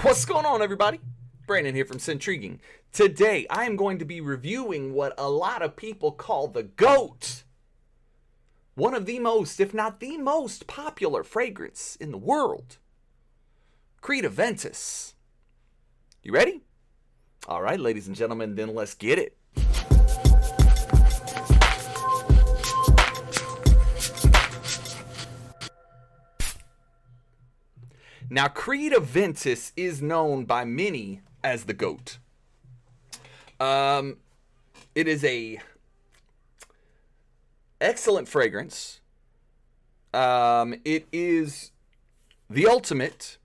What's going on, everybody? Brandon here from Scentriguing. Today, I am going to be reviewing what a lot of people call the GOAT. One of the most, if not the most popular fragrance in the world. Creed Aventus. You ready? All right, ladies and gentlemen, then let's get it. Now, Creed Aventus is known by many as the GOAT. It is a excellent fragrance. It is the ultimate.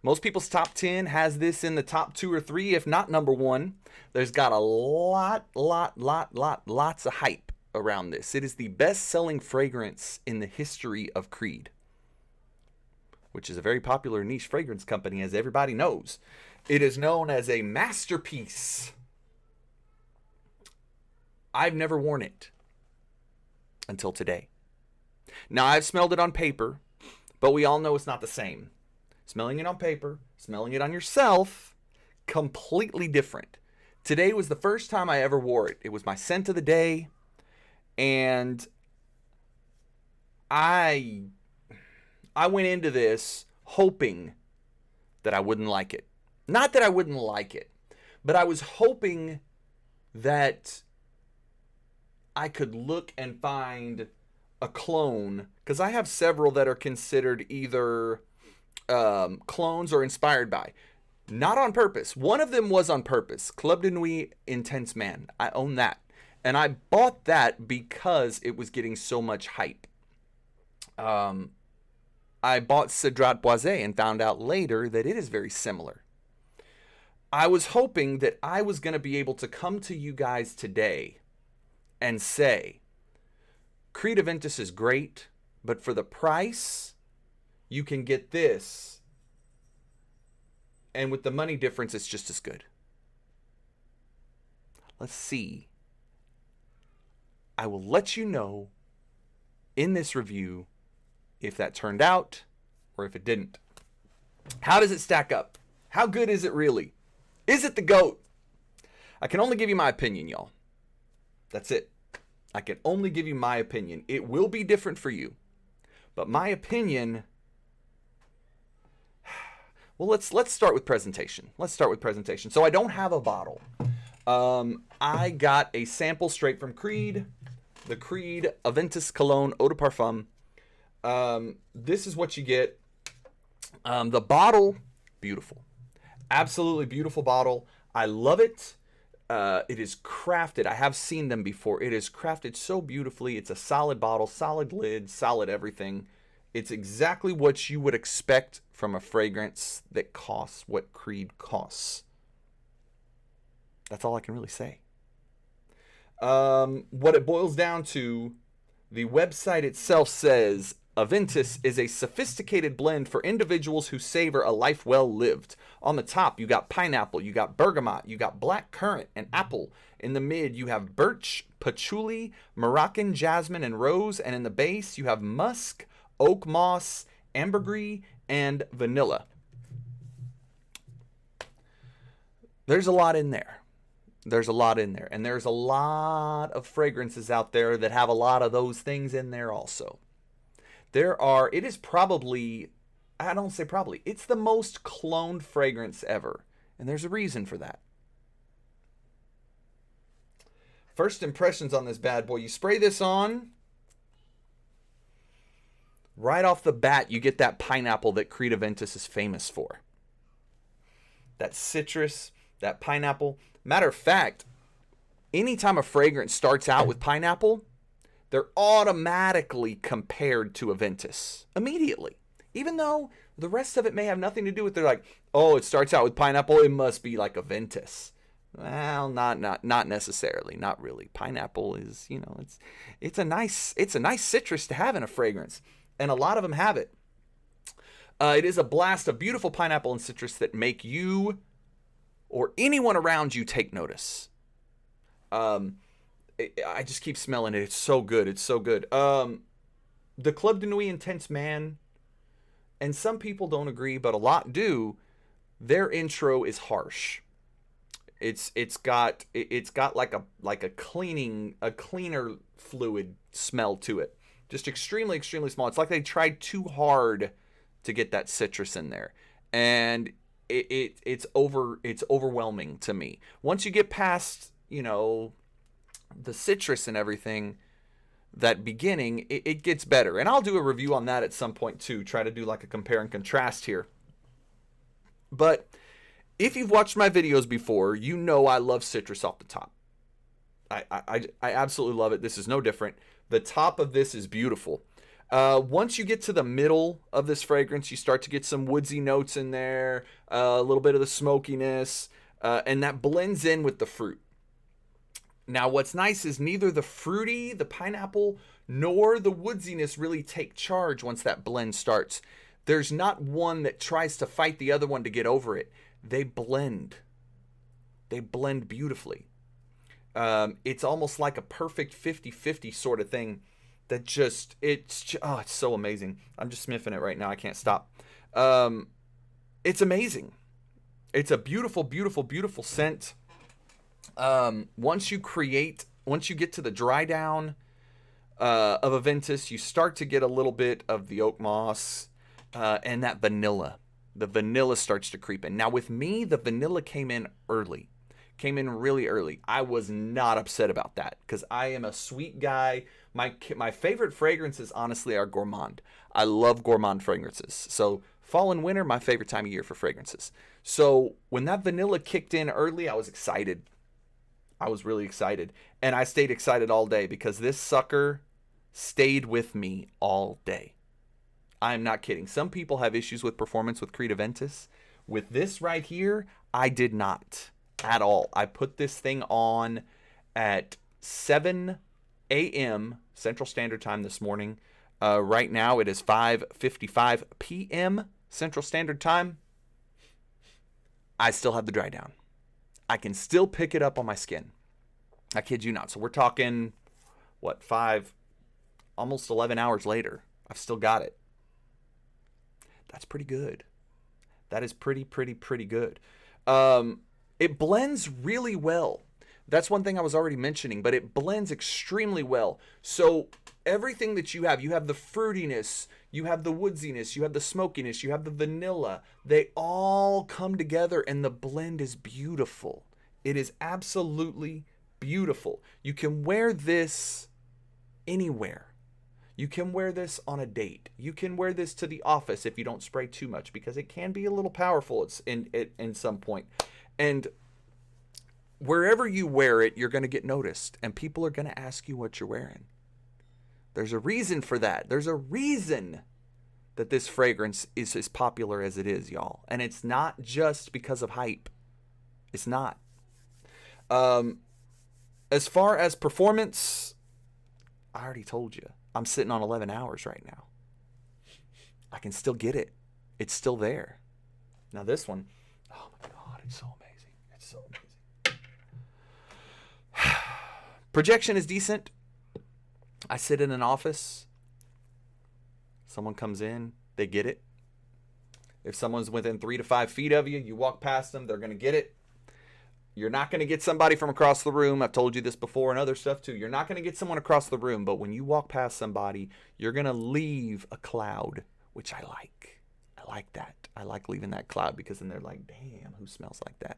Most people's top 10 has this in the top 2 or 3, if not number 1. There's got a lots of hype around this. It is the best-selling fragrance in the history of Creed, which is a very popular niche fragrance company, as everybody knows. It is known as a masterpiece. I've never worn it until today. Now, I've smelled it on paper, but we all know it's not the same. Smelling it on paper, smelling it on yourself, completely different. Today was the first time I ever wore it. It was my scent of the day, and I went into this hoping that I wouldn't like it. Not that I wouldn't like it, but I was hoping that I could look and find a clone, because I have several that are considered either clones or inspired by. Not on purpose. One of them was on purpose. Club de Nuit Intense Man. I own that. And I bought that because it was getting so much hype. I bought Cedrat Boisé and found out later that it is very similar. I was hoping that I was going to be able to come to you guys today and say, Creed Aventus is great, but for the price, you can get this. And with the money difference, it's just as good. Let's see. I will let you know in this review if that turned out or if it didn't. How does it stack up? How good is it really? Is it the GOAT? I can only give you my opinion, y'all. That's it. I can only give you my opinion. It will be different for you. But my opinion... Well, let's start with presentation. So I don't have a bottle. I got a sample straight from Creed. The Creed Aventus Cologne Eau de Parfum. This is what you get. The bottle, beautiful. Absolutely beautiful bottle. I love it. It is crafted. I have seen them before. It is crafted so beautifully. It's a solid bottle, solid lid, solid everything. It's exactly what you would expect from a fragrance that costs what Creed costs. That's all I can really say. What it boils down to, the website itself says, Aventus is a sophisticated blend for individuals who savor a life well lived. On the top, you got pineapple, you got bergamot, you got black currant and apple. In the mid, you have birch, patchouli, Moroccan jasmine, and rose. And in the base, you have musk, oak moss, ambergris, and vanilla. There's a lot in there. And there's a lot of fragrances out there that have a lot of those things in there also. It is probably, I don't say probably, it's the most cloned fragrance ever. And there's a reason for that. First impressions on this bad boy. You spray this on. Right off the bat, you get that pineapple that Creed Aventus is famous for. That citrus, that pineapple. Matter of fact, anytime a fragrance starts out with pineapple, they're automatically compared to Aventus immediately. Even though the rest of it may have nothing to do with it. They're like, oh, it starts out with pineapple, it must be like Aventus. Well, not necessarily, not really. Pineapple is, it's a nice citrus to have in a fragrance. And a lot of them have it. It is a blast of beautiful pineapple and citrus that make you or anyone around you take notice. I just keep smelling it. It's so good. The Club de Nuit Intense Man, and some people don't agree, but a lot do. their intro is harsh. It's got like a cleaner fluid smell to it. Just extremely small. It's like they tried too hard to get that citrus in there, and it's overwhelming to me. Once you get past the citrus and everything, that beginning, it gets better. And I'll do a review on that at some point too. Try to do like a compare and contrast here. But if you've watched my videos before, you know I love citrus off the top. I absolutely love it. This is no different. The top of this is beautiful. Once you get to the middle of this fragrance, you start to get some woodsy notes in there, a little bit of the smokiness, and that blends in with the fruit. Now, what's nice is neither the fruity, the pineapple, nor the woodsiness really take charge once that blend starts. There's not one that tries to fight the other one to get over it. They blend. They blend beautifully. It's almost like a perfect 50-50 sort of thing that it's so amazing. I'm just sniffing it right now. I can't stop. It's amazing. It's a beautiful, beautiful, beautiful scent. Once you get to the dry down of Aventus, you start to get a little bit of the oak moss and that vanilla. The vanilla starts to creep in. Now with me, the vanilla came in really early. I was not upset about that because I am a sweet guy. My favorite fragrances, honestly, are gourmand. I love gourmand fragrances. So fall and winter, my favorite time of year for fragrances. So when that vanilla kicked in early, I was excited. I was really excited. And I stayed excited all day because this sucker stayed with me all day. I'm not kidding. Some people have issues with performance with Creed Aventus. With this right here, I did not at all. I put this thing on at 7 a.m. Central Standard Time this morning. Right now it is 5:55 p.m. Central Standard Time. I still have the dry down. I can still pick it up on my skin. I kid you not. So we're talking, almost 11 hours later. I've still got it. That's pretty good. That is pretty good. It blends really well. That's one thing I was already mentioning, but it blends extremely well. So everything that you have the fruitiness, you have the woodsiness, you have the smokiness, you have the vanilla. They all come together and the blend is beautiful. It is absolutely beautiful. You can wear this anywhere. You can wear this on a date. You can wear this to the office if you don't spray too much because it can be a little powerful in some point. And wherever you wear it, you're going to get noticed and people are going to ask you what you're wearing. There's a reason for that. There's a reason that this fragrance is as popular as it is, y'all. And it's not just because of hype. It's not. As far as performance, I already told you. I'm sitting on 11 hours right now. I can still get it. It's still there. Now this one, oh my God, it's so amazing. It's so amazing. Projection is decent. I sit in an office. Someone comes in, they get it. If someone's within 3 to 5 feet of you, you walk past them, they're going to get it. You're not going to get somebody from across the room. I've told you this before and other stuff too. You're not going to get someone across the room, but when you walk past somebody, you're going to leave a cloud, which I like. I like that. I like leaving that cloud because then they're like, damn, who smells like that?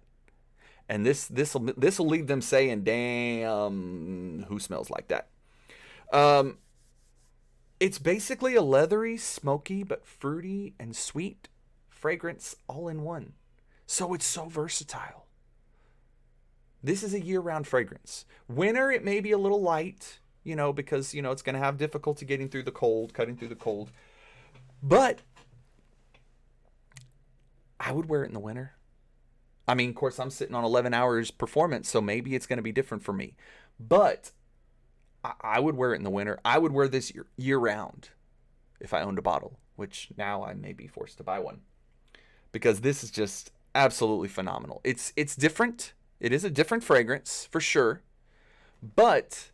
And this will leave them saying, damn, who smells like that? It's basically a leathery, smoky, but fruity and sweet fragrance all in one. So it's so versatile. This is a year-round fragrance. Winter, it may be a little light, because, it's going to have difficulty getting through the cold, cutting through the cold. But I would wear it in the winter. I mean, of course, I'm sitting on 11 hours performance, so maybe it's going to be different for me. But I would wear it in the winter. I would wear this year-round if I owned a bottle, which now I may be forced to buy one. Because this is just absolutely phenomenal. It's different. It is a different fragrance, for sure. But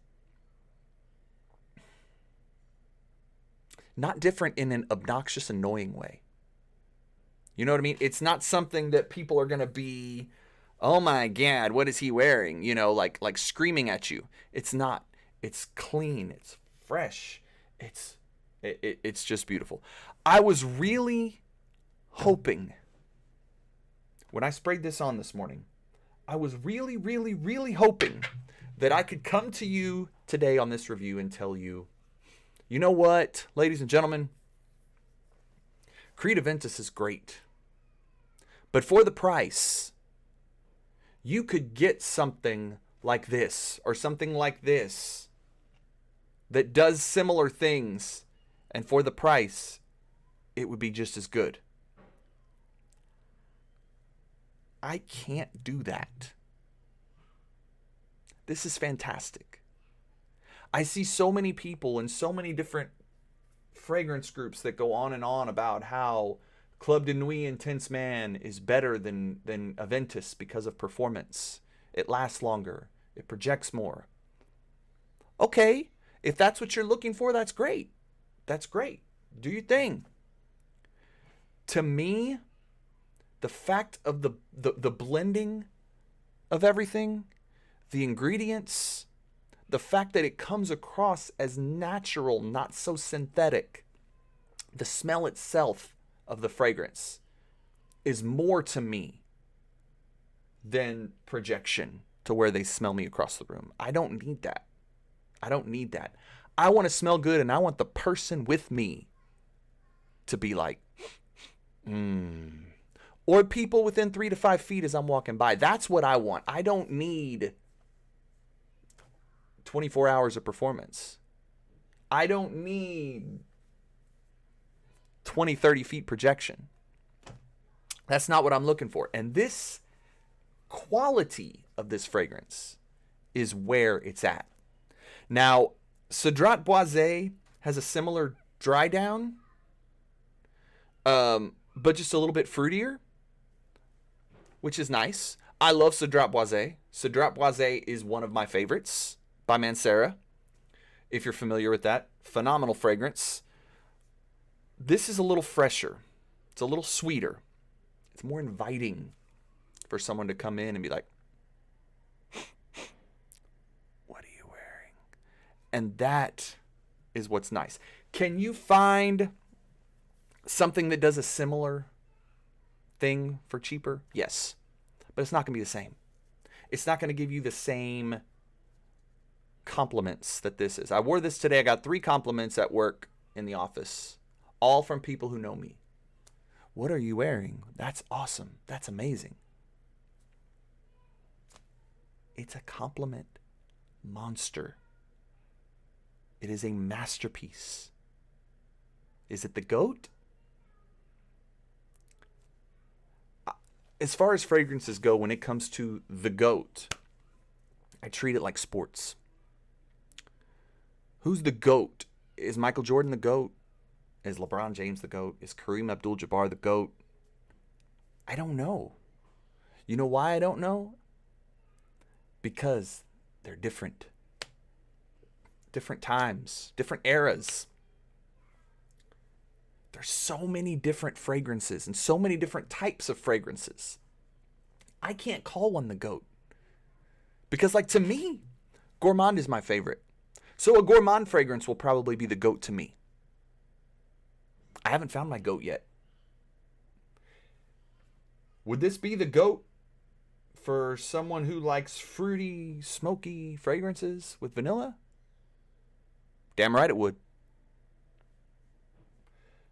not different in an obnoxious, annoying way. You know what I mean? It's not something that people are going to be, oh my God, what is he wearing? You know, like screaming at you. It's not. It's clean. It's fresh. It's just beautiful. I was really hoping when I sprayed this on this morning, I was really, really, really hoping that I could come to you today on this review and tell you, you know what, ladies and gentlemen, Creed Aventus is great. But for the price, you could get something like this or something like this that does similar things, and for the price, it would be just as good. I can't do that. This is fantastic. I see so many people and so many different fragrance groups that go on and on about how Club de Nuit Intense Man is better than Aventus because of performance. It lasts longer. It projects more. Okay, if that's what you're looking for, that's great. That's great. Do your thing. To me, the fact of the blending of everything, the ingredients, the fact that it comes across as natural, not so synthetic, the smell itself of the fragrance is more to me than projection to where they smell me across the room. I don't need that. I don't need that. I want to smell good, and I want the person with me to be like, or people within 3 to 5 feet as I'm walking by. That's what I want. I don't need 24 hours of performance. I don't need 20, 30 feet projection. That's not what I'm looking for. And this quality of this fragrance is where it's at. Now, Cedrat Boisé has a similar dry down, but just a little bit fruitier, which is nice. I love Cedrat Boisé. Cedrat Boisé is one of my favorites by Mancera. If you're familiar with that, phenomenal fragrance. This is a little fresher. It's a little sweeter. It's more inviting for someone to come in and be like, what are you wearing? And that is what's nice. Can you find something that does a similar thing for cheaper? Yes. But it's not going to be the same. It's not going to give you the same compliments that this is. I wore this today. I got 3 compliments at work in the office, all from people who know me. What are you wearing? That's awesome. That's amazing. It's a compliment monster. It is a masterpiece. Is it the GOAT? As far as fragrances go, when it comes to the GOAT, I treat it like sports. Who's the GOAT? Is Michael Jordan the GOAT? Is LeBron James the GOAT? Is Kareem Abdul-Jabbar the GOAT? I don't know. You know why I don't know? Because they're different. Different times, different eras. There's so many different fragrances and so many different types of fragrances. I can't call one the GOAT. Because, like, to me, Gourmand is my favorite. So a Gourmand fragrance will probably be the GOAT to me. I haven't found my GOAT yet. Would this be the GOAT for someone who likes fruity, smoky fragrances with vanilla? Damn right it would.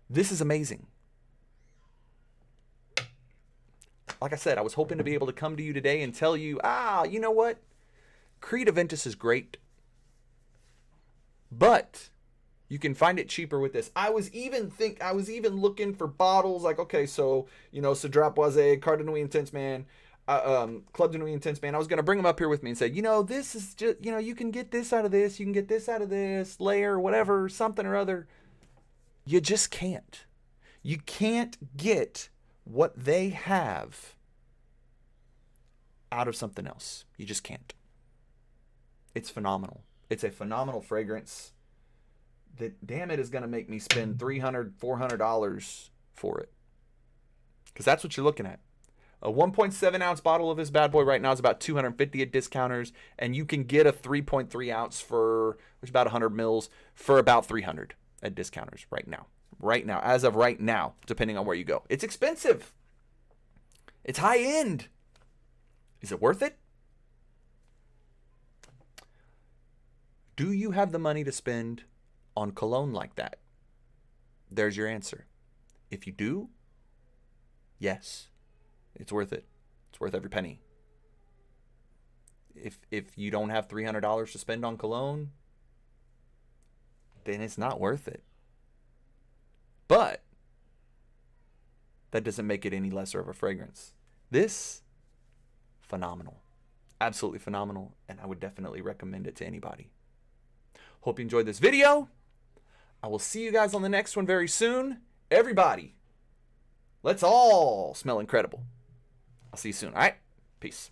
This is amazing. Like I said, I was hoping to be able to come to you today and tell you, you know what? Creed Aventus is great. But you can find it cheaper with this. I was even looking for bottles like, okay, so, Cedrat Boisé, Card de Nuit Intense Man, Club de Nuit Intense Man. I was going to bring them up here with me and say, this is just, you can get this out of this, you can get this out of this layer, whatever, something or other. You just can't. You can't get what they have out of something else. You just can't. It's phenomenal. It's a phenomenal fragrance that, damn it, is going to make me spend $300, $400 for it. because that's what you're looking at. A 1.7 ounce bottle of this bad boy right now is about $250 at discounters, and you can get a 3.3 ounce for, which is about 100 mils, for about $300 at discounters right now. Right now, as of right now, depending on where you go. It's expensive. It's high end. Is it worth it? Do you have the money to spend on cologne like that? There's your answer. If you do, yes, it's worth it. It's worth every penny. If you don't have $300 to spend on cologne, then it's not worth it. But that doesn't make it any lesser of a fragrance. This, phenomenal. Absolutely phenomenal, and I would definitely recommend it to anybody. Hope you enjoyed this video. I will see you guys on the next one very soon. Everybody, let's all smell incredible. I'll see you soon. All right? Peace.